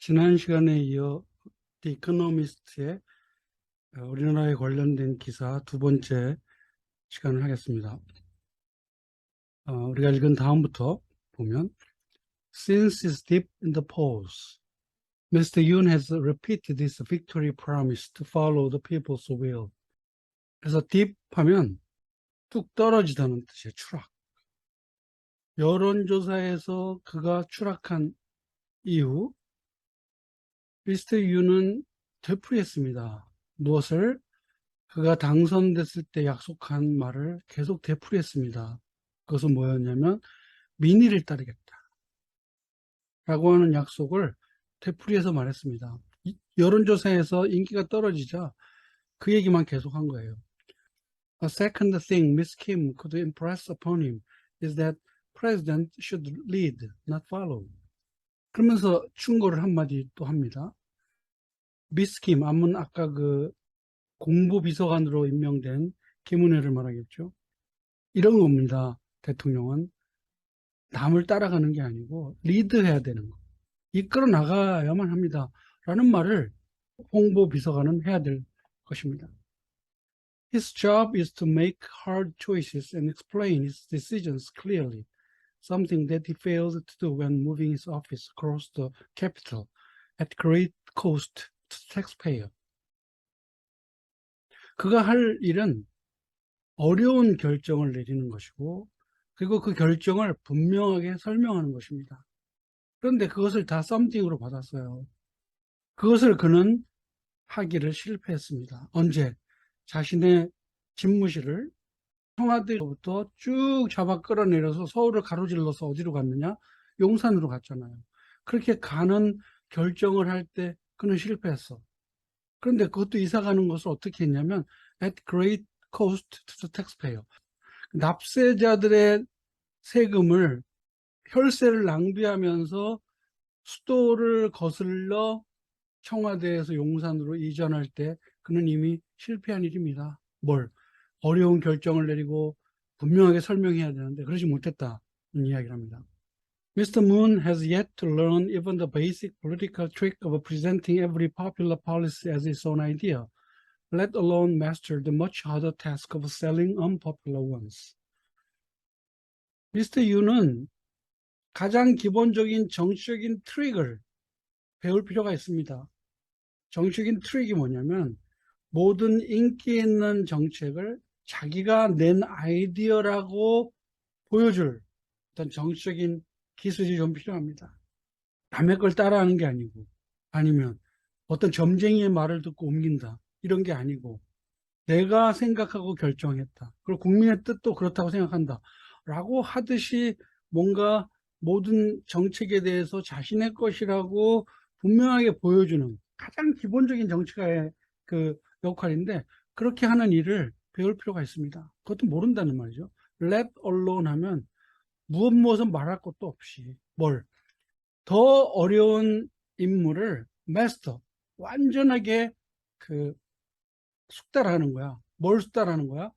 지난 시간에 이어 The Economist의 우리나라에 관련된 기사 두 번째 시간을 하겠습니다. 우리가 읽은 다음부터 보면 Since is deep in the polls, Mr. Yoon has repeated his victory promise to follow the people's will. 그래서 deep 하면 뚝 떨어지다는 뜻이에요. 추락. 여론조사에서 그가 추락한 이후 미스터 윤은 되풀이했습니다. 무엇을? 그가 당선됐을 때 약속한 말을 계속 되풀이했습니다. 그것은 뭐였냐면 민의를 따르겠다 라고 하는 약속을 되풀이해서 말했습니다. 여론조사에서 인기가 떨어지자 그 얘기만 계속한 거예요. A second thing Miss Kim could impress upon him is that president should lead, not follow. 그러면서 충고를 한마디 또 합니다. 미스 킴, 아까 그 공보비서관으로 임명된 김은혜를 말하겠죠. 이런 겁니다. 대통령은 남을 따라가는 게 아니고 리드해야 되는 거. 이끌어 나가야만 합니다. 라는 말을 홍보비서관은 해야 될 것입니다. His job is to make hard choices and explain his decisions clearly, something that he failed to do when moving his office across the capital at great cost to the taxpayer. 그가 할 일은 어려운 결정을 내리는 것이고 그리고 그 결정을 분명하게 설명하는 것입니다. 그런데 그것을 다 썸띵으로 받았어요. 그것을 그는 하기를 실패했습니다. 언제? 자신의 집무실을 청와대로부터 쭉 잡아 끌어내려서 서울을 가로질러서 어디로 갔느냐? 용산으로 갔잖아요. 그렇게 가는 결정을 할 때 그는 실패했어. 그런데 그것도 이사 가는 것을 어떻게 했냐면 at great cost to the taxpayer. 납세자들의 세금을 혈세를 낭비하면서 수도를 거슬러 청와대에서 용산으로 이전할 때 그는 이미 실패한 일입니다. 뭘? 어려운 결정을 내리고 분명하게 설명해야 되는데 그러지 못했다는 이야기를 합니다. Mr. Moon has yet to learn even the basic political trick of presenting every popular policy as his own idea, let alone master the much harder task of selling unpopular ones. 미스터 유는 가장 기본적인 정치적인 트릭을 배울 필요가 있습니다. 정치적인 트릭이 뭐냐면 모든 인기 있는 정책을 자기가 낸 아이디어라고 보여줄 어떤 정치적인 기술이 좀 필요합니다. 남의 걸 따라하는 게 아니고 아니면 어떤 점쟁이의 말을 듣고 옮긴다 이런 게 아니고 내가 생각하고 결정했다. 그리고 국민의 뜻도 그렇다고 생각한다. 라고 하듯이 뭔가 모든 정책에 대해서 자신의 것이라고 분명하게 보여주는 가장 기본적인 정치가의 그 역할인데 그렇게 하는 일을 배울 필요가 있습니다. 그것도 모른다는 말이죠. let alone 하면 무엇은 말할 것도 없이 뭘? 더 어려운 임무를 master, 완전하게 그 숙달하는 거야. 뭘 숙달하는 거야?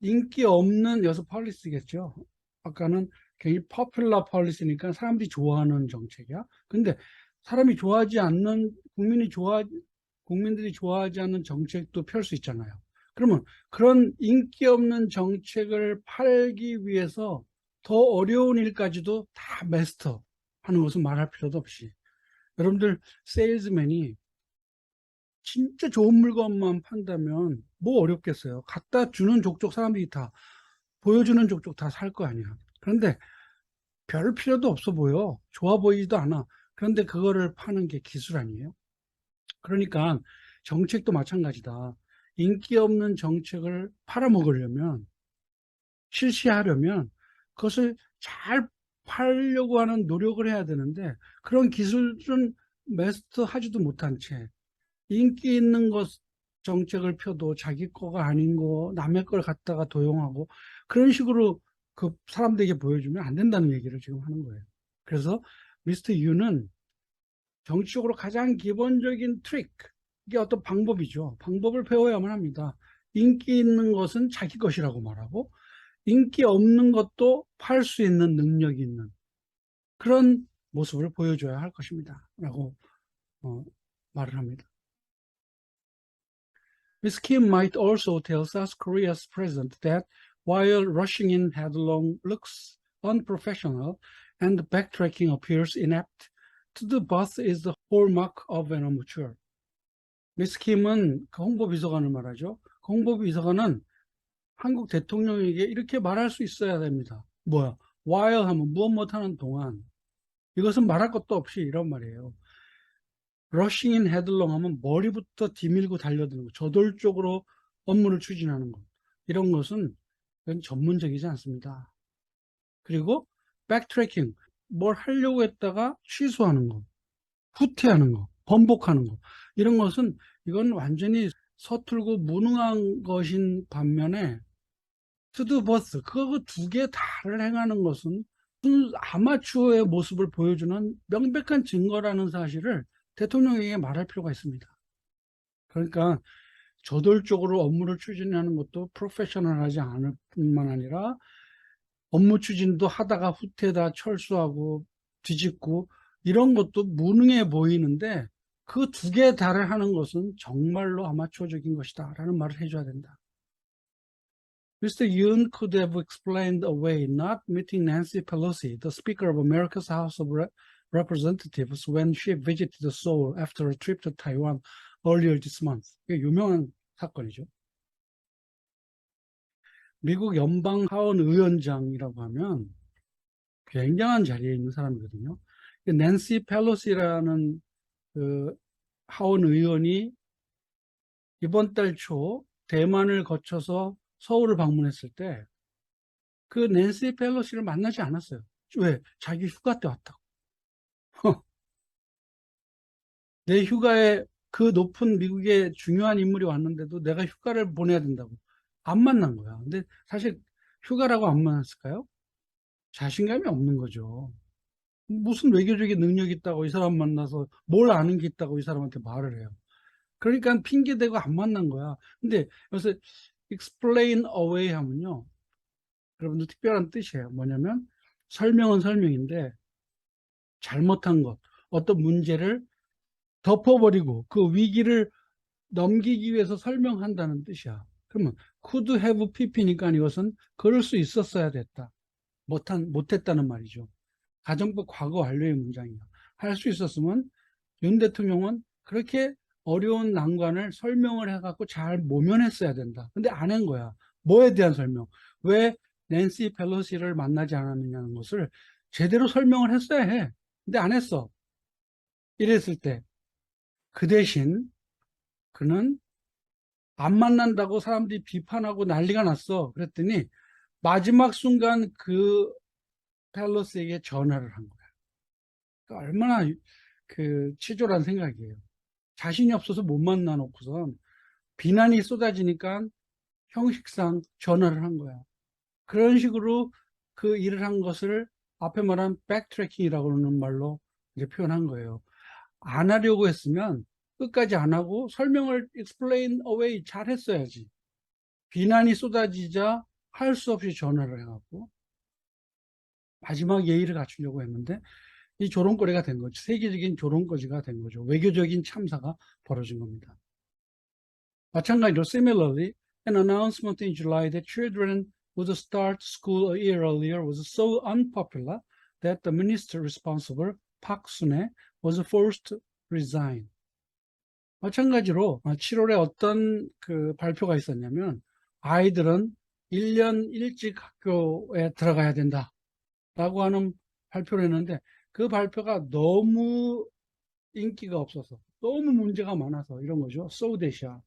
인기 없는 여기서 폴리시겠죠. 아까는 굉장히 popular policy니까 사람들이 좋아하는 정책이야. 근데 사람이 좋아하지 않는 국민들이 좋아하지 않는 정책도 펼 수 있잖아요. 그러면 그런 인기 없는 정책을 팔기 위해서 더 어려운 일까지도 다 마스터 하는 것은 말할 필요도 없이 여러분들 세일즈맨이 진짜 좋은 물건만 판다면 뭐 어렵겠어요. 갖다 주는 족족 사람들이 다 보여주는 족족 다 살 거 아니야. 그런데 별 필요도 없어 보여. 좋아 보이지도 않아. 그런데 그거를 파는 게 기술 아니에요? 그러니까 정책도 마찬가지다. 인기 없는 정책을 팔아먹으려면 실시하려면 그것을 잘 팔려고 하는 노력을 해야 되는데 그런 기술은 마스터하지도 못한 채 인기 있는 것 정책을 펴도 자기 거가 아닌 거 남의 걸 갖다가 도용하고 그런 식으로 그 사람들에게 보여주면 안 된다는 얘기를 지금 하는 거예요. 그래서 미스터 유는 정치적으로 가장 기본적인 트릭, 이게 어떤 방법이죠. 방법을 배워야만 합니다. 인기 있는 것은 자기 것이라고 말하고 인기 없는 것도 팔 수 있는 능력이 있는 그런 모습을 보여줘야 할 것입니다. 라고 말을 합니다. Ms. Kim might also tell South Korea's president that while rushing in headlong looks unprofessional and backtracking appears inept, to do both is the hallmark of an amateur. 미스 킴은 그 홍보비서관을 말하죠. 그 홍보비서관은 한국 대통령에게 이렇게 말할 수 있어야 됩니다. 뭐야? while 하면 무엇 못하는 동안. 이것은 말할 것도 없이 이런 말이에요. rushing in headlong 하면 머리부터 뒤밀고 달려드는 거, 저돌적으로 업무를 추진하는 것. 이런 것은 그건 전문적이지 않습니다. 그리고 backtracking, 뭘 하려고 했다가 취소하는 거, 후퇴하는 거, 번복하는 거. 이런 것은 이건 완전히 서툴고 무능한 것인 반면에 to do both, 그거 두 개 다를 행하는 것은 아마추어의 모습을 보여주는 명백한 증거라는 사실을 대통령에게 말할 필요가 있습니다. 그러니까 저돌적으로 업무를 추진하는 것도 프로페셔널하지 않을 뿐만 아니라 업무 추진도 하다가 후퇴다 철수하고 뒤집고 이런 것도 무능해 보이는데 그 두 개 다를 하는 것은 정말로 아마추어적인 것이다 라는 말을 해줘야 된다. Mr. Yoon could have explained away not meeting Nancy Pelosi, the Speaker of America's House of Representatives, when she visited Seoul after a trip to Taiwan earlier this month. 이게 유명한 사건이죠. 미국 연방 하원 의원장이라고 하면 굉장한 자리에 있는 사람이거든요. 낸시 펠로시라는 그 하원 의원이 이번 달 초 대만을 거쳐서 서울을 방문했을 때 그 낸시 펠로시를 만나지 않았어요. 왜? 자기 휴가 때 왔다고. 내 휴가에 그 높은 미국의 중요한 인물이 왔는데도 내가 휴가를 보내야 된다고. 안 만난 거야. 근데 사실 휴가라고 안 만났을까요? 자신감이 없는 거죠. 무슨 외교적인 능력이 있다고 이 사람 만나서 뭘 아는 게 있다고 이 사람한테 말을 해요. 그러니까 핑계대고 안 만난 거야. 근데 여기서 explain away 하면요. 여러분들 특별한 뜻이에요. 뭐냐면 설명은 설명인데 잘못한 것, 어떤 문제를 덮어버리고 그 위기를 넘기기 위해서 설명한다는 뜻이야. 그러면 could have pp니까 이것은 그럴 수 있었어야 됐다. 못했다는 말이죠. 가정법 과거 완료의 문장이야. 할 수 있었으면 윤 대통령은 그렇게 어려운 난관을 설명을 해갖고 잘 모면했어야 된다. 근데 안 한 거야. 뭐에 대한 설명? 왜 낸시 펠로시를 만나지 않았느냐는 것을 제대로 설명을 했어야 해. 근데 안 했어. 이랬을 때 그 대신 그는 안 만난다고 사람들이 비판하고 난리가 났어. 그랬더니 마지막 순간 그 펠로스에게 전화를 한 거야. 그러니까 얼마나 그 치졸한 생각이에요. 자신이 없어서 못 만나 놓고선 비난이 쏟아지니까 형식상 전화를 한 거야. 그런 식으로 그 일을 한 것을 앞에 말한 백트래킹이라고 하는 말로 이제 표현한 거예요. 안 하려고 했으면 끝까지 안 하고 설명을 explain away 잘 했어야지. 비난이 쏟아지자 할 수 없이 전화를 해갖고 마지막 예의를 갖추려고 했는데 이 조롱거리가 된 거죠. 세계적인 조롱거리가 된 거죠. 외교적인 참사가 벌어진 겁니다. 마찬가지로 similarly, an announcement in July that children would start school a year earlier was so unpopular that the minister responsible, Park Sun-hye, was forced to resign. 마찬가지로 7월에 어떤 그 발표가 있었냐면 아이들은 1년 일찍 학교에 들어가야 된다라고 하는 발표를 했는데 그 발표가 너무 인기가 없어서 너무 문제가 많아서 이런 거죠. 소우데시아.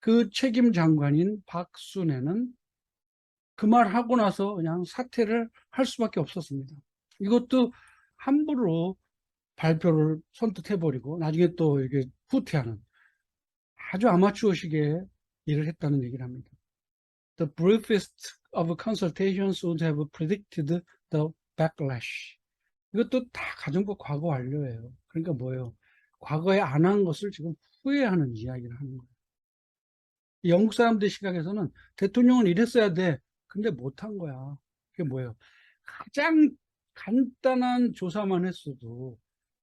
그 책임 장관인 박순애는 그 말 하고 나서 그냥 사퇴를 할 수밖에 없었습니다. 이것도 함부로 발표를 선뜻 해버리고 나중에 또 이게 후퇴하는 아주 아마추어식의 일을 했다는 얘기를 합니다. The briefest of consultations would have predicted the backlash. 이것도 다 가정법 과거 완료예요. 그러니까 뭐예요? 과거에 안 한 것을 지금 후회하는 이야기를 하는 거예요. 영국 사람들 시각에서는 대통령은 이랬어야 돼. 근데 못한 거야. 그게 뭐예요? 가장 간단한 조사만 했어도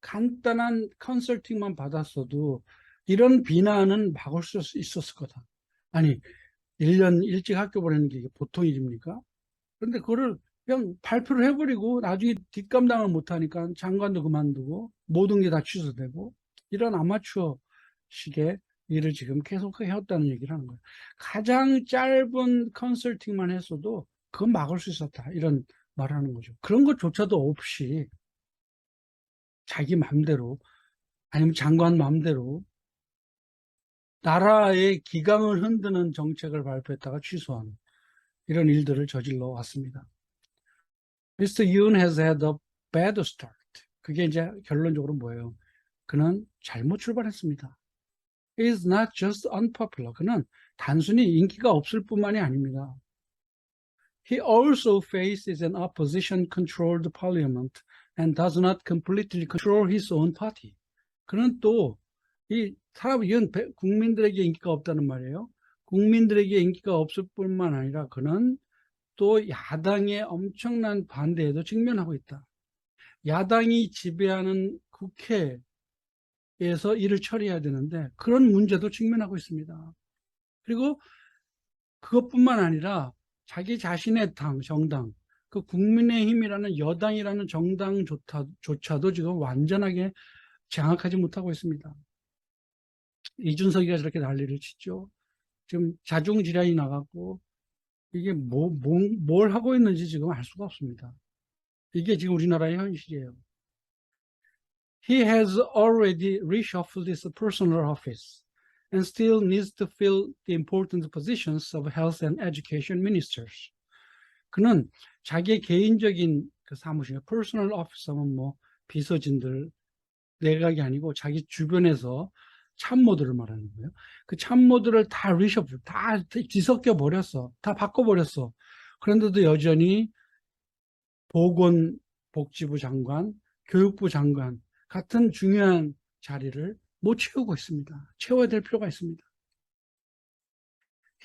간단한 컨설팅만 받았어도 이런 비난은 막을 수 있었을 거다. 아니, 1년 일찍 학교 보내는 게 이게 보통 일입니까? 그런데 그거를 그냥 발표를 해버리고 나중에 뒷감당을 못하니까 장관도 그만두고 모든 게 다 취소되고 이런 아마추어식의 일을 지금 계속 해왔다는 얘기를 하는 거예요. 가장 짧은 컨설팅만 했어도 그건 막을 수 있었다. 이런 말을 하는 거죠. 그런 것조차도 없이 자기 맘대로 아니면 장관 맘대로 나라의 기강을 흔드는 정책을 발표했다가 취소하는 이런 일들을 저질러 왔습니다. Mr. Yoon has had a bad start. 그게 이제 결론적으로 뭐예요? 그는 잘못 출발했습니다. He is not just unpopular. 그는 단순히 인기가 없을 뿐만이 아닙니다. He also faces an opposition-controlled parliament and does not completely control his own party. 그는 또 이 사람 이건 국민들에게 인기가 없다는 말이에요. 국민들에게 인기가 없을 뿐만 아니라 그는 또 야당의 엄청난 반대에도 직면하고 있다. 야당이 지배하는 국회에서 일을 처리해야 되는데 그런 문제도 직면하고 있습니다. 그리고 그것뿐만 아니라 자기 자신의 당, 정당, 그 국민의힘이라는 여당이라는 정당조차도 지금 완전하게 장악하지 못하고 있습니다. 이준석이가 저렇게 난리를 치죠. 지금 자중질환이 나갔고 이게 뭘 하고 있는지 지금 알 수가 없습니다. 이게 지금 우리나라의 현실이에요. He has already reshuffled his personal office and still needs to fill the important positions of health and education ministers. 그는 자기의 개인적인 그 사무실, personal office하면 뭐 비서진들, 내각이 아니고 자기 주변에서 참모들을 말하는 거예요. 그 참모들을 다 리셔플, 다 뒤섞여 버렸어. 다 바꿔버렸어. 그런데도 여전히 보건복지부 장관, 교육부 장관 같은 중요한 자리를 못 채우고 있습니다. 채워야 될 필요가 있습니다.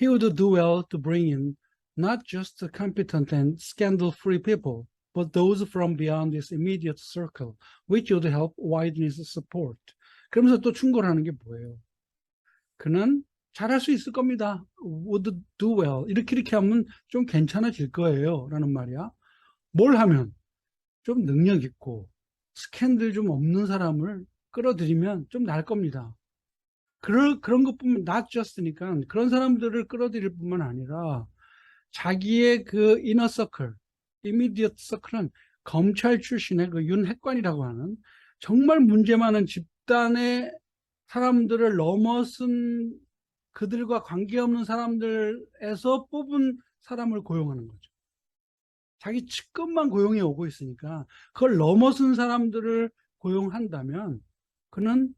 He would do well to bring in not just competent and scandal-free people, but those from beyond his immediate circle, which would help widen his support. 그러면서 또 충고를 하는 게 뭐예요? 그는 잘할 수 있을 겁니다. would do well. 이렇게 하면 좀 괜찮아질 거예요. 라는 말이야. 뭘 하면? 좀 능력 있고 스캔들 좀 없는 사람을 끌어들이면 좀 나을 겁니다. 그런 것뿐만 not just니까 그런 사람들을 끌어들일 뿐만 아니라 자기의 그 이너 서클, 이미디어트 서클은 검찰 출신의 그 윤핵관이라고 하는 정말 문제 많은 집단의 사람들을 넘어선 그들과 관계없는 사람들에서 뽑은 사람을 고용하는 거죠. 자기 측근만 고용해 오고 있으니까 그걸 넘어선 사람들을 고용한다면 그는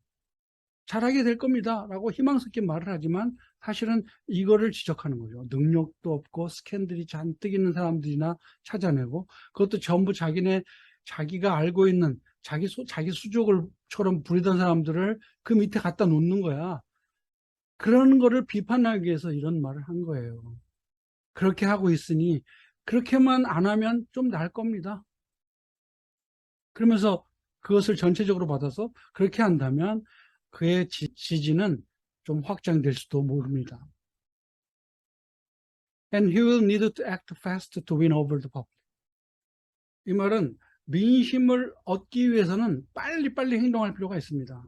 잘하게 될 겁니다 라고 희망스럽게 말을 하지만 사실은 이거를 지적하는 거죠. 능력도 없고 스캔들이 잔뜩 있는 사람들이나 찾아내고 그것도 전부 자기가 알고 있는 자기 수족을처럼 부리던 사람들을 그 밑에 갖다 놓는 거야. 그런 거를 비판하기 위해서 이런 말을 한 거예요. 그렇게 하고 있으니 그렇게만 안 하면 좀 나을 겁니다. 그러면서 그것을 전체적으로 받아서 그렇게 한다면 그의 지지는 좀 확장될 수도 모릅니다. And he will need to act fast to win over the public. 이 말은 민심을 얻기 위해서는 빨리빨리 행동할 필요가 있습니다.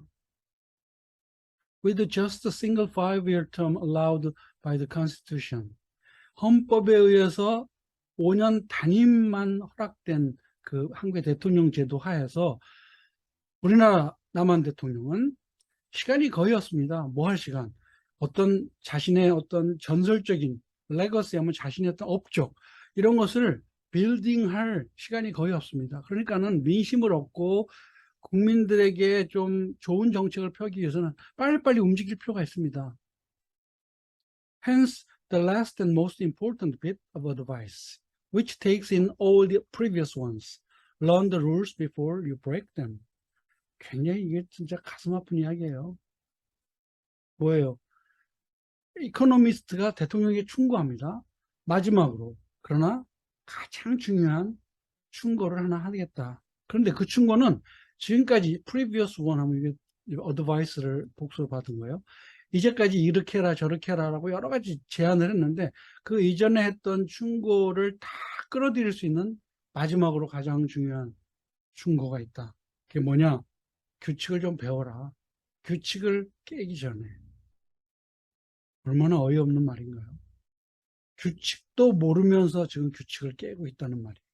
With just a single 5-year term allowed by the Constitution. 헌법에 의해서 5년 단임만 허락된 그 한국의 대통령 제도 하에서 우리나라 남한 대통령은 시간이 거의 없습니다. 뭐 할 시간? 어떤 자신의 어떤 전설적인 레거시 하면 자신의 어떤 업적 이런 것을 빌딩할 시간이 거의 없습니다. 그러니까는 민심을 얻고 국민들에게 좀 좋은 정책을 펴기 위해서는 빨리빨리 움직일 필요가 있습니다. Hence, the last and most important bit of advice, which takes in all the previous ones. Learn the rules before you break them. 굉장히 이게 진짜 가슴 아픈 이야기예요. 뭐예요? 이코노미스트가 대통령에게 충고합니다. 마지막으로. 그러나 가장 중요한 충고를 하나 하겠다. 그런데 그 충고는 지금까지 previous one 하면 이게 advice를 복수로 받은 거예요. 이제까지 이렇게 해라 저렇게 해라라고 여러 가지 제안을 했는데 그 이전에 했던 충고를 다 끌어들일 수 있는 마지막으로 가장 중요한 충고가 있다. 그게 뭐냐? 규칙을 좀 배워라. 규칙을 깨기 전에. 얼마나 어이없는 말인가요? 규칙도 모르면서 지금 규칙을 깨고 있다는 말이에요.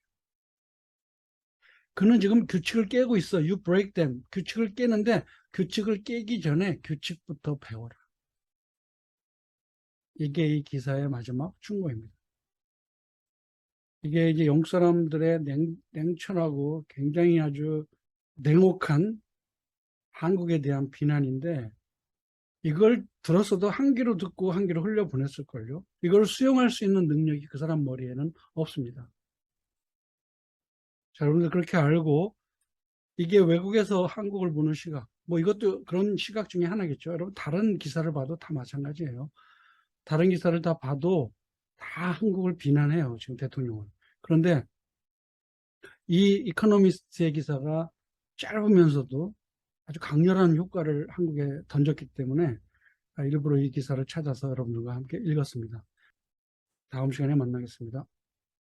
그는 지금 규칙을 깨고 있어. You break them. 규칙을 깨는데 규칙을 깨기 전에 규칙부터 배워라. 이게 이 기사의 마지막 충고입니다. 이게 이제 영국 사람들의 냉철하고 굉장히 아주 냉혹한 한국에 대한 비난인데 이걸 들었어도 한 귀로 듣고 한 귀로 흘려보냈을걸요. 이걸 수용할 수 있는 능력이 그 사람 머리에는 없습니다. 자, 여러분들 그렇게 알고 이게 외국에서 한국을 보는 시각, 뭐 이것도 그런 시각 중에 하나겠죠. 여러분 다른 기사를 봐도 다 마찬가지예요. 다른 기사를 다 봐도 다 한국을 비난해요. 지금 대통령은. 그런데 이 이코노미스트의 기사가 짧으면서도 아주 강렬한 효과를 한국에 던졌기 때문에 일부러 이 기사를 찾아서 여러분들과 함께 읽었습니다. 다음 시간에 만나겠습니다.